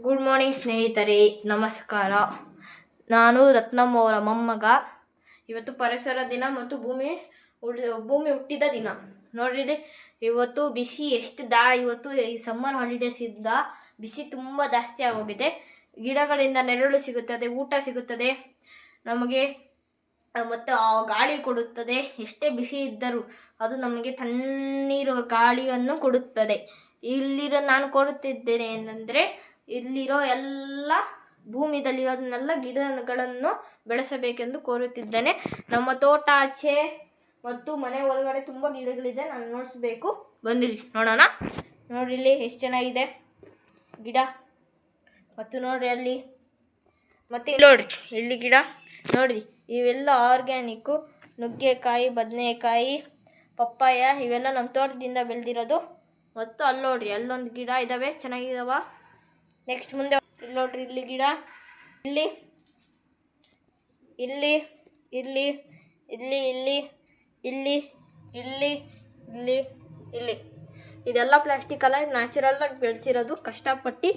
Good morning ಸ್ನೇಹಿತರೆ, ನಮಸ್ಕಾರ. ನಾನು ರತ್ನಮ್ಮ ಅವರ ಮೊಮ್ಮಗ. ಇವತ್ತು ಪರಿಸರ ದಿನ ಮತ್ತು ಭೂಮಿ ಹುಟ್ಟಿದ ದಿನ. ನೋಡ್ರಿ, ಇವತ್ತು ಬಿಸಿ ಇವತ್ತು ಈ ಸಮ್ಮರ್ ಹಾಲಿಡೇಸ್ ಇದ್ದ ಬಿಸಿ ತುಂಬ ಜಾಸ್ತಿ ಆಗೋಗಿದೆ. ಗಿಡಗಳಿಂದ ನೆರಳು ಸಿಗುತ್ತದೆ, ಊಟ ಸಿಗುತ್ತದೆ ನಮಗೆ, ಮತ್ತು ಆ ಗಾಳಿ ಕೊಡುತ್ತದೆ. ಎಷ್ಟೇ ಬಿಸಿ ಇದ್ದರೂ ಅದು ನಮಗೆ ತಣ್ಣೀರು ಗಾಳಿಯನ್ನು ಕೊಡುತ್ತದೆ. ನಾನು ಕೋರುತ್ತಿದ್ದೇನೆ ಏನಂದರೆ, ಇಲ್ಲಿರೋ ಎಲ್ಲ ಭೂಮಿದಲ್ಲಿರೋದನ್ನೆಲ್ಲ ಗಿಡಗಳನ್ನು ಬೆಳೆಸಬೇಕೆಂದು ಕೋರುತ್ತಿದ್ದೇನೆ. ನಮ್ಮ ತೋಟ ಆಚೆ ಮತ್ತು ಮನೆ ಒಳಗಡೆ ತುಂಬ ಗಿಡಗಳಿದೆ, ನಾನು ನೋಡಿಸ್ಬೇಕು, ಬಂದಿರಿ ನೋಡೋಣ. ನೋಡ್ರಿ ಇಲ್ಲಿ ಎಷ್ಟು ಚೆನ್ನಾಗಿದೆ ಗಿಡ. ಮತ್ತು ನೋಡ್ರಿ ಅಲ್ಲಿ, ಮತ್ತು ನೋಡ್ರಿ ಇಲ್ಲಿ ಗಿಡ ನೋಡ್ರಿ, ಇವೆಲ್ಲ ಆರ್ಗ್ಯಾನಿಕ್ಕು. ನುಗ್ಗೆಕಾಯಿ, ಬದನೆಕಾಯಿ, ಪಪ್ಪಾಯ ಇವೆಲ್ಲ ನಮ್ಮ ತೋಟದಿಂದ ಬೆಳೆದಿರೋದು. ಮತ್ತು ಅಲ್ಲಿ ನೋಡ್ರಿ, ಅಲ್ಲೊಂದು ಗಿಡ ಇದ್ದಾವೆ, ಚೆನ್ನಾಗಿದಾವ. ನೆಕ್ಸ್ಟ್ ಮುಂದೆ ಇಲ್ಲಿ ನೋಡ್ರಿ, ಇಲ್ಲಿ ಗಿಡ, ಇಲ್ಲಿ ಇಲ್ಲಿ ಇಲ್ಲಿ ಇಲ್ಲಿ ಇಲ್ಲಿ ಇಲ್ಲಿ ಇಲ್ಲಿ ಇಲ್ಲಿ ಇಲ್ಲಿ ಇದೆಲ್ಲ ಪ್ಲಾಸ್ಟಿಕ್ ಅಲ್ಲ, ನ್ಯಾಚುರಲ್ಲಾಗಿ ಬೆಳೆಸಿರೋದು ಕಷ್ಟಪಟ್ಟು.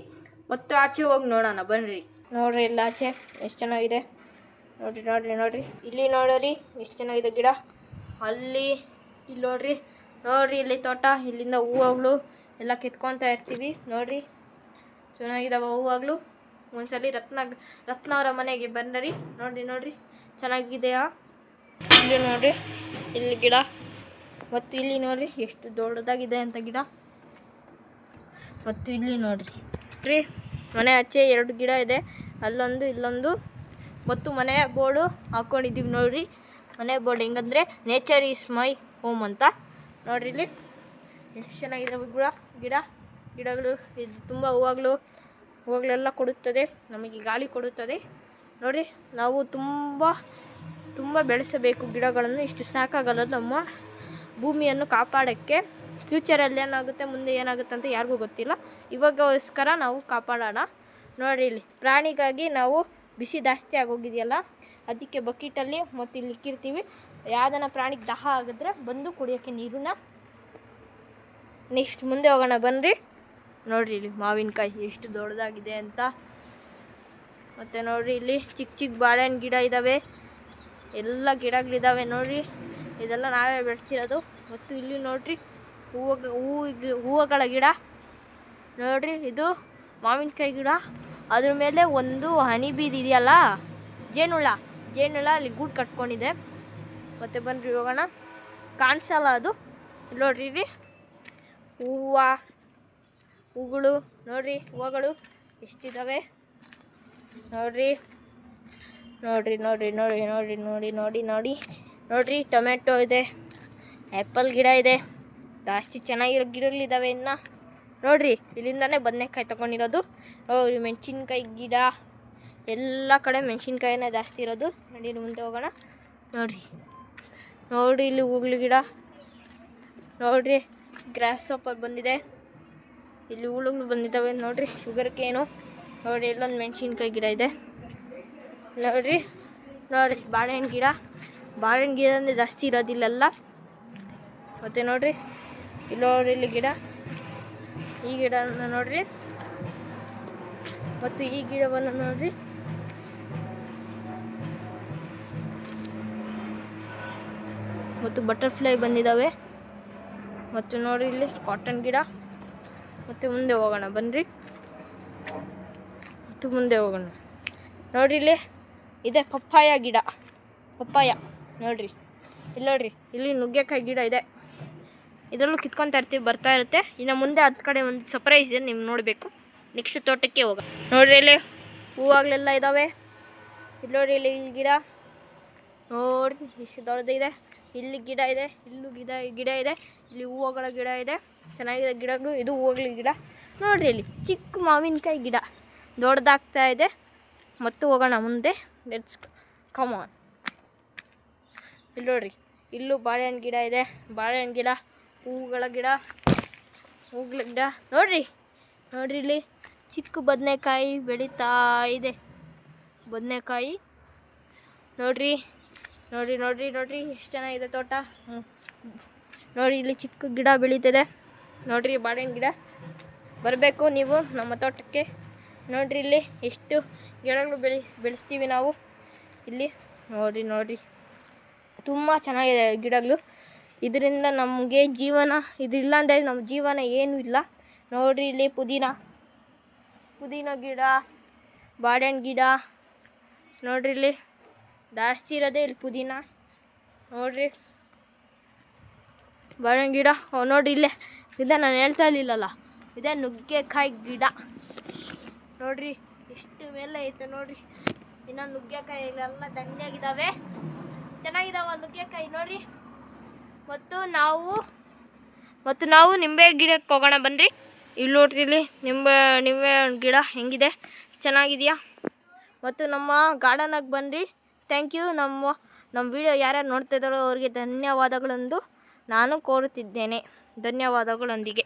ಮತ್ತು ಆಚೆ ಹೋಗಿ ನೋಡೋಣ ಬನ್ನಿರಿ. ನೋಡ್ರಿ ಎಲ್ಲ ಆಚೆ ಎಷ್ಟು ಚೆನ್ನಾಗಿದೆ. ನೋಡ್ರಿ ನೋಡ್ರಿ ನೋಡ್ರಿ ಇಲ್ಲಿ ನೋಡ್ರಿ ಎಷ್ಟು ಚೆನ್ನಾಗಿದೆ ಗಿಡ. ಅಲ್ಲಿ ಇಲ್ಲಿ ನೋಡ್ರಿ ನೋಡ್ರಿ ಇಲ್ಲಿ ತೋಟ. ಇಲ್ಲಿಂದ ಹೂವುಗಳು ಎಲ್ಲ ಕಿತ್ಕೊತಾ ಇರ್ತೀವಿ. ನೋಡ್ರಿ ಚೆನ್ನಾಗಿದ್ದಾವೆ ಹೂವಾಗಲು. ಒಂದ್ಸಲಿ ರತ್ನ ಅವರ ಮನೆಗೆ ಬನ್ನಿರಿ. ನೋಡ್ರಿ ನೋಡ್ರಿ ಚೆನ್ನಾಗಿದೆಯಾ. ಇಲ್ಲಿ ನೋಡ್ರಿ ಇಲ್ಲಿ ಗಿಡ. ಮತ್ತು ಇಲ್ಲಿ ನೋಡ್ರಿ ಎಷ್ಟು ದೊಡ್ಡದಾಗಿದೆ ಅಂತ ಗಿಡ. ಮತ್ತು ಇಲ್ಲಿ ನೋಡ್ರಿ ಮನೆ ಆಚೆ 2 ಗಿಡ ಇದೆ, ಅಲ್ಲೊಂದು ಇಲ್ಲೊಂದು. ಮತ್ತು ಮನೆ ಬೋರ್ಡು ಹಾಕ್ಕೊಂಡಿದ್ದೀವಿ ನೋಡ್ರಿ. ಮನೆ ಬೋರ್ಡ್ ಹೆಂಗಂದರೆ ನೇಚರ್ ಈಸ್ ಮೈ ಹೋಮ್ ಅಂತ. ನೋಡ್ರಿ ಇಲ್ಲಿ ಎಷ್ಟು ಚೆನ್ನಾಗಿದ್ದಾವೆ ಗಿಡಗಳು. ಇದು ತುಂಬ ಹೂವುಗಳೆಲ್ಲ ಕೊಡುತ್ತದೆ, ನಮಗೆ ಗಾಳಿ ಕೊಡುತ್ತದೆ. ನೋಡಿ, ನಾವು ತುಂಬ ಬೆಳೆಸಬೇಕು ಗಿಡಗಳನ್ನು. ಇಷ್ಟು ಸಾಕಾಗಲ್ಲ ನಮ್ಮ ಭೂಮಿಯನ್ನು ಕಾಪಾಡೋಕ್ಕೆ. ಫ್ಯೂಚರಲ್ಲಿ ಏನಾಗುತ್ತೆ, ಮುಂದೆ ಏನಾಗುತ್ತೆ ಅಂತ ಯಾರಿಗೂ ಗೊತ್ತಿಲ್ಲ. ಇವಾಗೋಸ್ಕರ ನಾವು ಕಾಪಾಡೋಣ. ನೋಡಿ ಇಲ್ಲಿ ಪ್ರಾಣಿಗಾಗಿ ನಾವು ಬಿಸಿ ಜಾಸ್ತಿ ಆಗೋಗಿದೆಯಲ್ಲ, ಅದಕ್ಕೆ ಬಕೆಟಲ್ಲಿ ಮತ್ತು ಇಲ್ಲಿ ಇಕ್ಕಿರ್ತೀವಿ. ಯಾವುದನ್ನ ಪ್ರಾಣಿಗೆ ದಾಹ ಆಗಿದ್ರೆ ಬಂದು ಕುಡಿಯೋಕ್ಕೆ ನೀರನ್ನ. ನೆಕ್ಸ್ಟ್ ಮುಂದೆ ಹೋಗೋಣ ಬನ್ನಿರಿ. ನೋಡಿರಿ ಇಲ್ಲಿ ಮಾವಿನಕಾಯಿ ಎಷ್ಟು ದೊಡ್ಡದಾಗಿದೆ ಅಂತ. ಮತ್ತು ನೋಡಿರಿ ಇಲ್ಲಿ ಚಿಕ್ಕ ಚಿಕ್ಕ ಬಾಳೆಹಣ್ಣು ಗಿಡ ಇದ್ದಾವೆ, ಎಲ್ಲ ಗಿಡಗಳಿದ್ದಾವೆ ನೋಡಿರಿ. ಇದೆಲ್ಲ ನಾವೇ ಬೆಳೆಸಿರೋದು. ಮತ್ತು ಇಲ್ಲಿ ನೋಡಿರಿ ಹೂವುಗಳ ಗಿಡ ನೋಡಿರಿ. ಇದು ಮಾವಿನಕಾಯಿ ಗಿಡ. ಅದ್ರ ಮೇಲೆ ಒಂದು ಹನಿ ಬೀದ್ ಇದೆಯಲ್ಲ, ಜೇನುಳ ಅಲ್ಲಿ ಗೂಡು ಕಟ್ಕೊಂಡಿದೆ. ಮತ್ತು ಬನ್ನಿರಿ ಹೋಗೋಣ. ಕಾಣಿಸಲ್ಲ ಅದು. ಇಲ್ಲಿ ನೋಡ್ರಿ ಇಲ್ಲಿ ಹೂಗಳು ನೋಡ್ರಿ, ಹೂವುಗಳು ಎಷ್ಟಿದ್ದಾವೆ ನೋಡ್ರಿ. ನೋಡ್ರಿ ನೋಡ್ರಿ ನೋಡ್ರಿ ನೋಡ್ರಿ ನೋಡಿ ನೋಡಿ ನೋಡಿ ನೋಡ್ರಿ ಟೊಮೆಟೊ ಇದೆ, ಆ್ಯಪಲ್ ಗಿಡ ಇದೆ, ಜಾಸ್ತಿ ಚೆನ್ನಾಗಿರೋ ಗಿಡಗಳಿದ್ದಾವೆ ಇನ್ನು. ನೋಡ್ರಿ ಇಲ್ಲಿಂದಾನೇ ಬದನೆಕಾಯಿ ತೊಗೊಂಡಿರೋದು. ನೋಡ್ರಿ ಮೆಣಸಿನ್ಕಾಯಿ ಗಿಡ, ಎಲ್ಲ ಕಡೆ ಮೆಣಸಿನ್ಕಾಯಿನೇ ಜಾಸ್ತಿ ಇರೋದು. ನೋಡಿ ಮುಂದೆ ಹೋಗೋಣ. ನೋಡ್ರಿ ಇಲ್ಲಿ ಹೂಗಳ ಗಿಡ ನೋಡ್ರಿ. ಗ್ರಾಸ್ ಸೋಪರ್ ಬಂದಿದೆ, ಇಲ್ಲಿ ಹುಳುಗಳು ಬಂದಿದ್ದಾವೆ ನೋಡ್ರಿ. ಶುಗರ್ ಕೇನು ನೋಡ್ರಿ. ಇಲ್ಲೊಂದು ಮೆಣಸಿನ್ಕಾಯಿ ಗಿಡ ಇದೆ ನೋಡ್ರಿ. ಬಾಳೆಹಣ್ಣು ಗಿಡ ಅಂದರೆ ಜಾಸ್ತಿ ಇರೋದಿಲ್ಲೆಲ್ಲ. ಮತ್ತು ನೋಡ್ರಿ ಇಲ್ಲಿ ಗಿಡ, ಈ ಗಿಡನ ನೋಡ್ರಿ. ಮತ್ತು ಈ ಗಿಡವನ್ನು ನೋಡ್ರಿ. ಮತ್ತು ಬಟರ್ಫ್ಲೈ ಬಂದಿದ್ದಾವೆ. ಮತ್ತು ನೋಡ್ರಿ ಇಲ್ಲಿ ಕಾಟನ್ ಗಿಡ. ಮತ್ತು ಮುಂದೆ ಹೋಗೋಣ ಬನ್ನಿರಿ. ಮತ್ತು ಮುಂದೆ ಹೋಗೋಣ ನೋಡ್ರಿ. ಇಲ್ಲಿ ಇದೆ ಪಪ್ಪಾಯ ಗಿಡ. ನೋಡ್ರಿ ಇಲ್ಲಿ ನುಗ್ಗೆಕಾಯಿ ಗಿಡ ಇದೆ. ಇದರಲ್ಲೂ ಕಿತ್ಕೊತಾ ಇರ್ತೀವಿ, ಬರ್ತಾ ಇರುತ್ತೆ. ಇನ್ನು ಮುಂದೆ ಹತ್ತು ಕಡೆ ಒಂದು ಸರ್ಪ್ರೈಸ್ ಇದೆ, ನೀವು ನೋಡಬೇಕು. ನೆಕ್ಸ್ಟ್ ತೋಟಕ್ಕೆ ಹೋಗೋಣ. ನೋಡ್ರಿ ಇಲ್ಲಿ ಹೂವಾಗಲೆಲ್ಲ ಇದ್ದಾವೆ. ಇಲ್ಲಿ ನೋಡ್ರಿ ಇಲ್ಲಿ ಗಿಡ ನೋಡ್ರಿ ಎಷ್ಟು ದೊಡ್ಡದಿದೆ. ಇಲ್ಲಿ ಗಿಡ ಇದೆ, ಇಲ್ಲೂ ಗಿಡ ಇದೆ. ಇಲ್ಲಿ ಹೂವುಗಳ ಗಿಡ ಇದೆ, ಚೆನ್ನಾಗಿದೆ ಗಿಡಗಳು. ಇದು ಹೂವುಗಳ ಗಿಡ ನೋಡ್ರಿ. ಇಲ್ಲಿ ಚಿಕ್ಕ ಮಾವಿನಕಾಯಿ ಗಿಡ ದೊಡ್ಡದಾಗ್ತಾ ಇದೆ. ಮತ್ತು ಹೋಗೋಣ ಮುಂದೆ. Let's come on. ಇಲ್ಲಿ ನೋಡ್ರಿ, ಇಲ್ಲೂ ಬಾಳೆಹಣ್ಣು ಗಿಡ ಇದೆ. ಬಾಳೆಹಣ್ಣು ಗಿಡ, ಹೂವುಗಳ ಗಿಡ ನೋಡ್ರಿ ಇಲ್ಲಿ ಚಿಕ್ಕ ಬದನೆಕಾಯಿ ಬೆಳೀತಾ ಇದೆ. ಬದನೆಕಾಯಿ ನೋಡ್ರಿ ಎಷ್ಟು ಚೆನ್ನಾಗಿದೆ ತೋಟ. ನೋಡಿ ಇಲ್ಲಿ ಚಿಕ್ಕ ಗಿಡ ಬೆಳೀತಿದೆ ನೋಡ್ರಿ, ಬಾಳೆಹಣ್ಣು ಗಿಡ. ಬರಬೇಕು ನೀವು ನಮ್ಮ ತೋಟಕ್ಕೆ. ನೋಡ್ರಿ ಇಲ್ಲಿ ಎಷ್ಟು ಗಿಡಗಳು ಬೆಳೆಸ್ತೀವಿ ನಾವು ಇಲ್ಲಿ. ನೋಡ್ರಿ ತುಂಬ ಚೆನ್ನಾಗಿದೆ ಗಿಡಗಳು. ಇದರಿಂದ ನಮಗೆ ಜೀವನ, ಇದಿಲ್ಲ ಅಂದರೆ ನಮ್ಮ ಜೀವನ ಏನೂ ಇಲ್ಲ. ನೋಡ್ರಿ ಇಲ್ಲಿ ಪುದೀನ ಗಿಡ, ಬಾಳೆಹಣ್ಣು ಗಿಡ ನೋಡ್ರಿ ಇಲ್ಲಿ ಜಾಸ್ತಿ ಇರೋದೇ ಇಲ್ಲಿ ಪುದೀನ. ನೋಡ್ರಿ ಬಾಳೆಹಣ್ಣು ಗಿಡ ನೋಡ್ರಿ ಇಲ್ಲೇ ಇದೆ, ನಾನು ಹೇಳ್ತಾ ಇರಲಿಲ್ಲಲ್ಲ, ಇದೇ ನುಗ್ಗೆಕಾಯಿ ಗಿಡ. ನೋಡ್ರಿ ಎಷ್ಟು ಮೇಲೆ ಐತೆ ನೋಡ್ರಿ. ಇನ್ನು ನುಗ್ಗೆಕಾಯಿ ಎಲ್ಲ ದಂಡೆಯಾಗಿದ್ದಾವೆ, ಚೆನ್ನಾಗಿದ್ದಾವೆ ನುಗ್ಗೆಕಾಯಿ ನೋಡ್ರಿ. ಮತ್ತು ನಾವು ನಿಂಬೆ ಗಿಡಕ್ಕೆ ಹೋಗೋಣ ಬನ್ನಿರಿ. ಇಲ್ಲಿ ನೋಡ್ರಿ ಇಲ್ಲಿ ನಿಂಬೆ ಗಿಡ ಹೆಂಗಿದೆ, ಚೆನ್ನಾಗಿದೆಯಾ? ಮತ್ತು ನಮ್ಮ ಗಾರ್ಡನಾಗೆ ಬನ್ನಿರಿ. Thank you. ನಮ್ಮ ವಿಡಿಯೋ ಯಾರ್ಯಾರು ನೋಡ್ತಾ ಇದ್ದಾರೋ ಅವರಿಗೆ ಧನ್ಯವಾದಗಳೆಂದು ನಾನು ಕೋರುತ್ತಿದ್ದೇನೆ. ಧನ್ಯವಾದಗಳೊಂದಿಗೆ